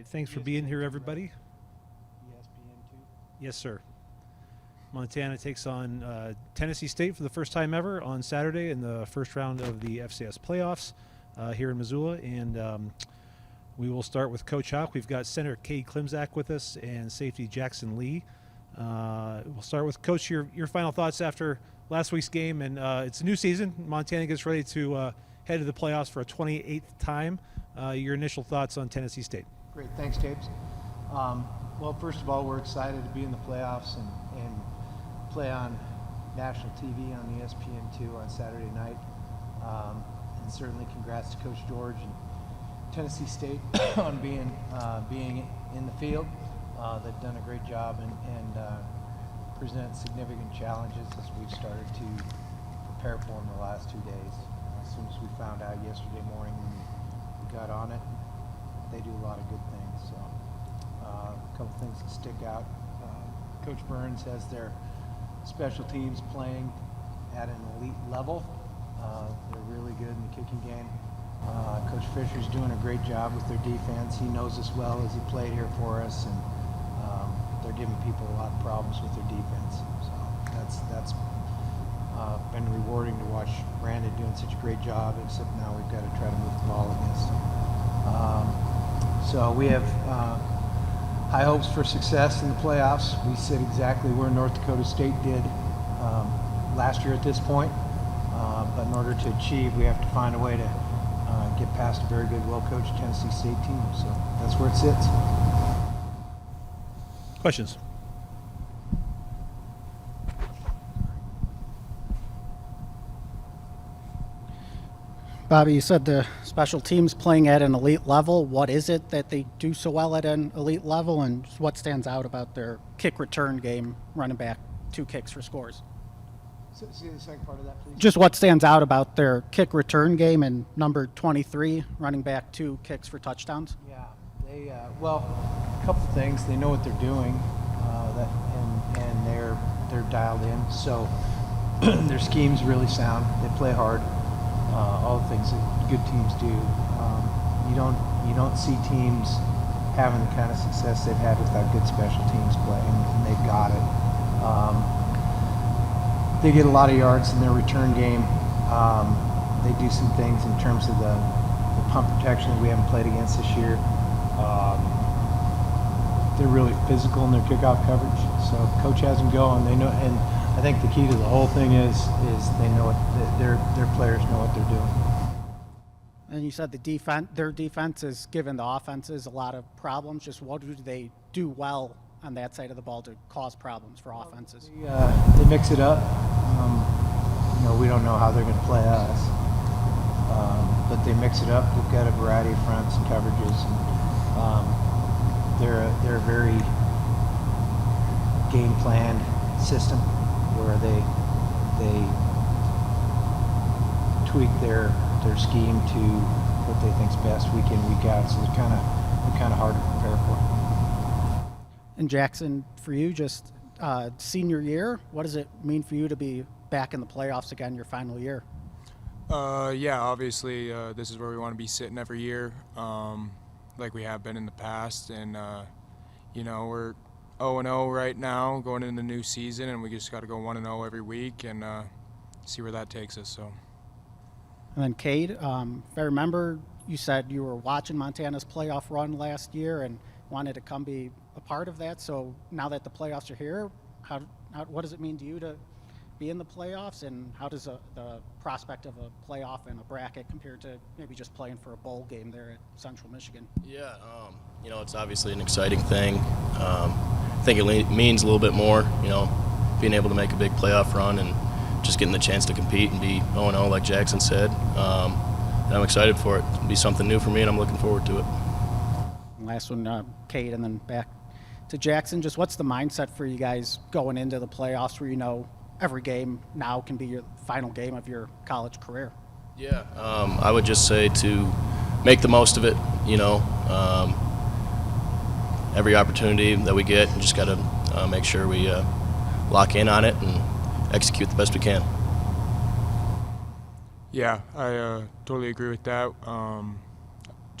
right, thanks for being here, everybody. ESPN2. Yes, sir. Montana takes on Tennessee State for the first time ever on Saturday in the first round of the FCS playoffs here in Missoula. And we will start with Coach Hawk. We've got center Cade Klimzak with us and safety Jackson Lee. We'll start with Coach, your final thoughts after last week's game. And it's a new season. Montana gets ready to head to the playoffs for a 28th time. Your initial thoughts on Tennessee State? Great, thanks, Tapes. Well, first of all, we're excited to be in the playoffs and play on national TV on ESPN2 on Saturday night. And certainly congrats to Coach George and Tennessee State on being in the field. They've done a great job and present significant challenges as we've started to prepare for them the last 2 days. As soon as we found out yesterday morning when we got on it, they do a lot of good things. So a couple things that stick out. Coach Burns has their special teams playing at an elite level. They're really good in the kicking game. Coach Fisher's doing a great job with their defense. He knows us well as he played here for us, and they're giving people a lot of problems with their defense. So that's been rewarding to watch Brandon doing such a great job, except now we've got to try to move the ball against him. So we have high hopes for success in the playoffs. We sit exactly where North Dakota State did last year at this point. But in order to achieve, we have to find a way to get past a very good, well-coached Tennessee State team. So that's where it sits. Questions? Bobby, you said the special teams playing at an elite level. What is it that they do so well at an elite level, and what stands out about their kick return game, running back 2 kicks for scores? See the second part of that, please. Just what stands out about their kick return game and number 23, running back 2 kicks for touchdowns? Yeah, they well, a couple things. They know what they're doing, and they're dialed in. So their scheme's really sound. They play hard. All the things that good teams do. You don't see teams having the kind of success they've had without good special teams play, and they've got it. They get a lot of yards in their return game. They do some things in terms of the pump protection that we haven't played against this year. They're really physical in their kickoff coverage. So coach has them going. They know, and I think the key to the whole thing is they know what their players know what they're doing. And you said their defense is giving the offenses a lot of problems. Just what do they do well on that side of the ball to cause problems for offenses? They mix it up. We don't know how they're going to play us, but they mix it up. They've got a variety of fronts and coverages. And, they're a very game planned system where they tweak their scheme to what they think's best week in, week out. So they're kind of hard to prepare for. And Jackson, for you, just senior year, what does it mean for you to be back in the playoffs again, your final year? Yeah, obviously this is where we want to be sitting every year, like we have been in the past. And, we're 0-0 right now going into the new season, and we just got to go 1-0 every week and see where that takes us. So. And then Cade, if I remember, you said you were watching Montana's playoff run last year and wanted to come be a part of that. So now that the playoffs are here, what does it mean to you to be in the playoffs, and how does the prospect of a playoff and a bracket compare to maybe just playing for a bowl game there at Central Michigan? Yeah, it's obviously an exciting thing. I think it means a little bit more, being able to make a big playoff run and just getting the chance to compete and be 0-0 like Jackson said. And I'm excited for it. It'll be something new for me, and I'm looking forward to it. Last one, Cade, and then back to Jackson. Just what's the mindset for you guys going into the playoffs where every game now can be your final game of your college career? Yeah, I would just say to make the most of it, every opportunity that we get, we just got to make sure we lock in on it and execute the best we can. Yeah, I totally agree with that.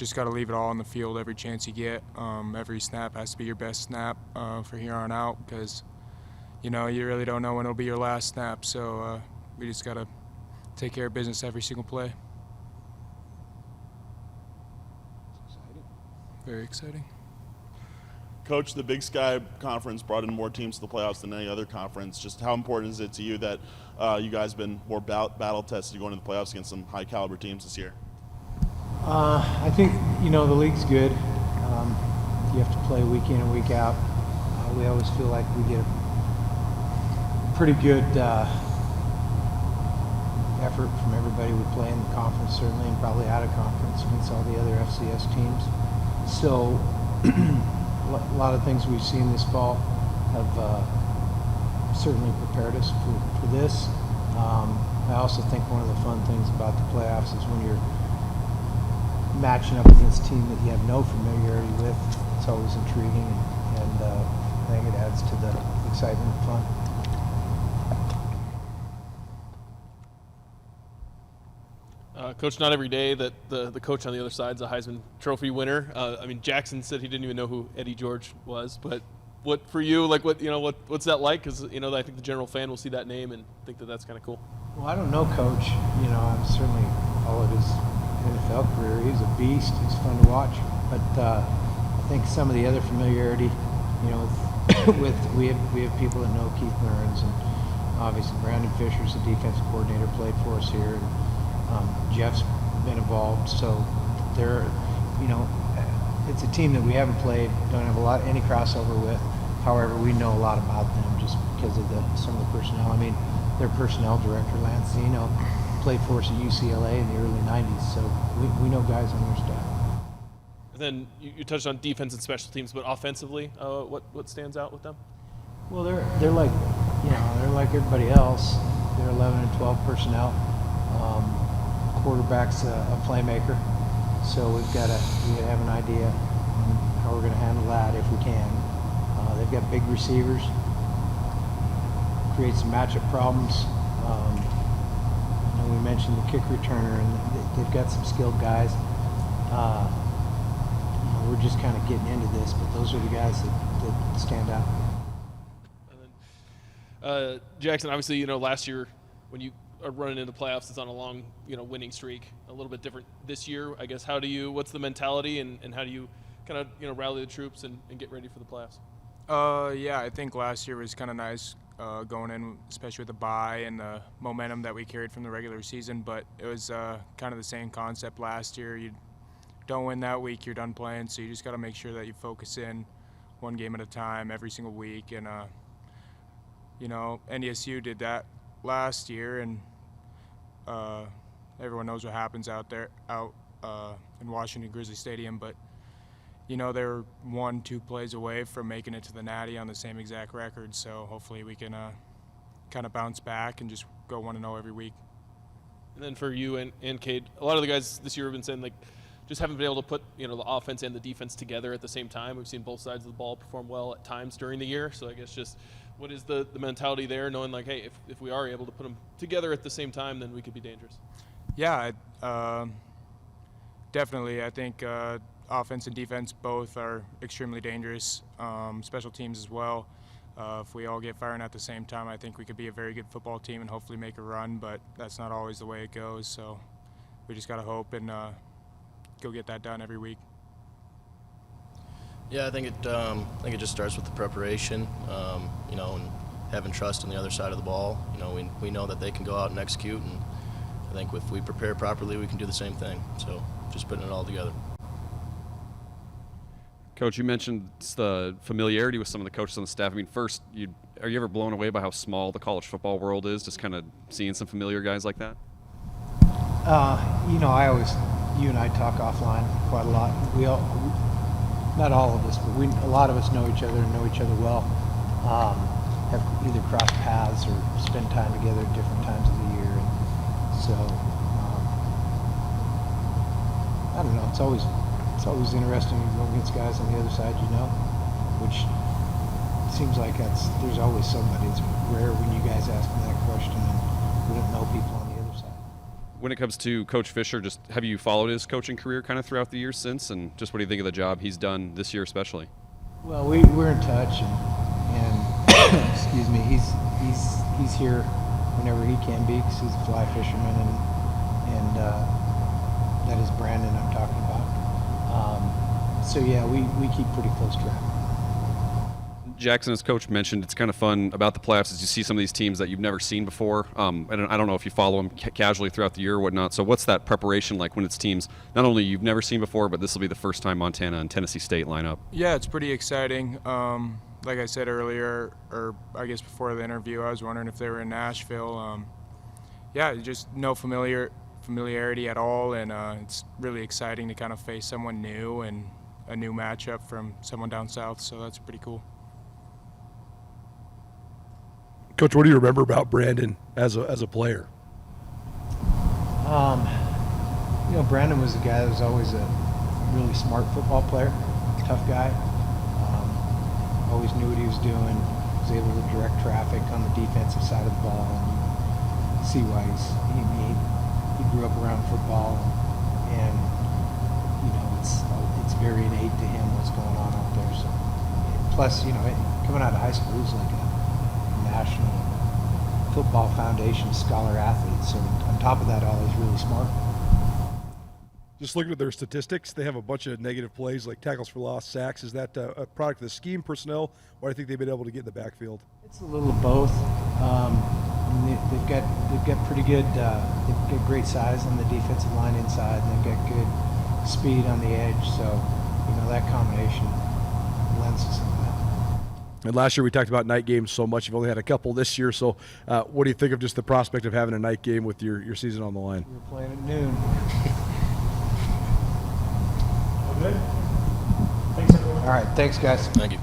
just got to leave it all on the field every chance you get. Every snap has to be your best snap for here on out, because you really don't know when it'll be your last snap. So we just got to take care of business every single play. Very exciting. Coach, the Big Sky Conference brought in more teams to the playoffs than any other conference. Just how important is it to you that you guys have been more battle tested going into the playoffs against some high caliber teams this year? I think, the league's good. You have to play week in and week out. We always feel like we get a pretty good effort from everybody we play in the conference, certainly, and probably out of conference against all the other FCS teams. So a lot of things we've seen this fall have certainly prepared us for this. I also think one of the fun things about the playoffs is when you're matching up against a team that you have no familiarity with. It's always intriguing, and I think it adds to the excitement and fun. Coach, not every day that the coach on the other side is a Heisman Trophy winner. Jackson said he didn't even know who Eddie George was, but what for you, what's that like? Because I think the general fan will see that name and think that that's kind of cool. Well, I don't know Coach. I'm certainly followed his NFL career. He's a beast. He's fun to watch. But I think some of the other familiarity, we have people that know Keith Learns, and obviously Brandon Fisher's the defensive coordinator, played for us here. And, Jeff's been involved, so it's a team that we haven't played, don't have any crossover with. However, we know a lot about them just because of some of the personnel. Their personnel director, Lance Zeno, played for us at UCLA in the early 90s, so we know guys on their staff. And then you touched on defense and special teams, but offensively, what stands out with them? Well, they're like everybody else. They're 11 and 12 personnel. Quarterback's a playmaker, so we got to have an idea on how we're going to handle that if we can. They've got big receivers, create some matchup problems. We mentioned the kick returner, and they've got some skilled guys. We're just kind of getting into this, but those are the guys that stand out. And then, Jackson, obviously, last year when you are running into playoffs, it's on a long, winning streak. A little bit different this year, I guess. What's the mentality, and how do you kind of, rally the troops and get ready for the playoffs? Yeah, I think last year was kind of nice going in, especially with the bye and the momentum that we carried from the regular season. But it was kind of the same concept last year. You don't win that week, you're done playing. So you just got to make sure that you focus in one game at a time every single week. And NDSU did that last year, and everyone knows what happens out in Washington Grizzly Stadium. But they're 1-2 plays away from making it to the Natty on the same exact record. So hopefully we can kind of bounce back and just go 1-0 every week. And then for you and Cade, a lot of the guys this year have been saying just haven't been able to put the offense and the defense together at the same time. We've seen both sides of the ball perform well at times during the year. So I guess just what is the mentality there, knowing hey, if we are able to put them together at the same time, then we could be dangerous? Yeah, definitely. I think offense and defense both are extremely dangerous. Special teams as well. If we all get firing at the same time, I think we could be a very good football team and hopefully make a run, but that's not always the way it goes. So we just got to hope and go get that done every week. Yeah, I think it just starts with the preparation, and having trust on the other side of the ball. We know that they can go out and execute, and I think if we prepare properly, we can do the same thing. So just putting it all together. Coach, you mentioned the familiarity with some of the coaches on the staff. First, are you ever blown away by how small the college football world is, just kind of seeing some familiar guys like that? You and I talk offline quite a lot. Not all of us, but a lot of us know each other and know each other well. Have either crossed paths or spent time together at different times of the year. And so, I don't know. It's always interesting to go against guys on the other side, which seems like there's always somebody. It's rare when you guys ask me that question and we don't know people on the other side. when it comes to Coach Fisher, just have you followed his coaching career kind of throughout the years since, and just what do you think of the job he's done this year especially? Well, we're in touch, and excuse me, he's here whenever he can be, because he's a fly fisherman, and that is Brandon I'm talking about. So yeah, we keep pretty close track. Jackson, as coach mentioned, it's kind of fun about the playoffs as you see some of these teams that you've never seen before. I don't know if you follow them casually throughout the year or whatnot. So what's that preparation like when it's teams not only you've never seen before, but this will be the first time Montana and Tennessee State line up? Yeah, it's pretty exciting. Like I said earlier, or I guess before the interview, I was wondering if they were in Nashville. Yeah, just no familiarity at all, and it's really exciting to kind of face someone new and a new matchup from someone down south. So that's pretty cool. Coach, what do you remember about Brandon as a player? Brandon was a guy that was always a really smart football player, tough guy. Always knew what he was doing. Was able to direct traffic on the defensive side of the ball, and you see why he grew up around football, and it's very innate to him what's going on out there. So, plus, coming out of high school, he was like a National Football Foundation scholar athlete. So on top of that, all he's really smart. Just looking at their statistics, they have a bunch of negative plays like tackles for loss, sacks. Is that a product of the scheme, personnel, or do you think they've been able to get in the backfield? It's a little of both. They've got pretty good. They've got great size on the defensive line inside, and they've got good speed on the edge. So that combination lends to some of that. And last year we talked about night games so much. You've only had a couple this year. So what do you think of just the prospect of having a night game with your season on the line? We're playing at noon. Good. Thanks, everyone. All right. Thanks, guys. Thank you.